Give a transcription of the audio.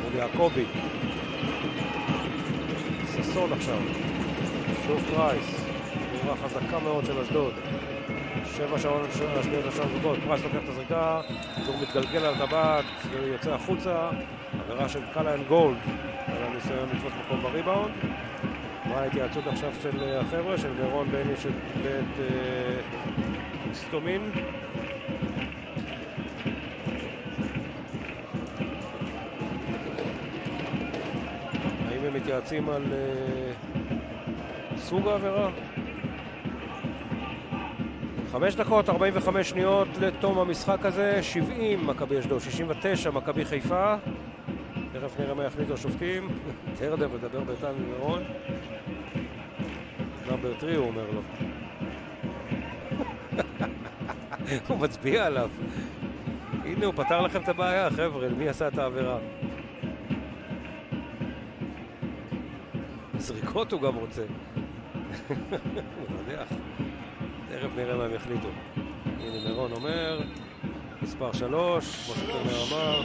מול יעקובי. ססון עכשיו. שוב פרייס. תאורה חזקה מאוד של אשדוד. 7 שעון אשדוד לשעון זוגות. פרייס לוקח את הזריקה. כדור מתגלגל על הטבעת ויוצא החוצה. עבירה של קליין גולד. על הניסיון לתפוס מקום בריבאונד. מה ההתייעצות עכשיו של החבר'ה? של מירון בני ואת סטומין. האם הם מתייעצים על סוג העבירה? 5 דקות, 45 שניות לתום המשחק הזה. 70 מכבי אשדוד, 69 מכבי חיפה. תכף נראה מה יחליטו השופטים. תרדר מדבר ביתן ומירון. נאמבר 3 הוא אומר לו. הוא מצביע עליו. הנה הוא פתר לכם את הבעיה, חבר'ה, מי עשה את העבירה? זריקות הוא גם רוצה. הוא מניח. תכף נראה מה הם יחליטו. הנה מירון אומר, מספר 3, כמו שתומר אמר.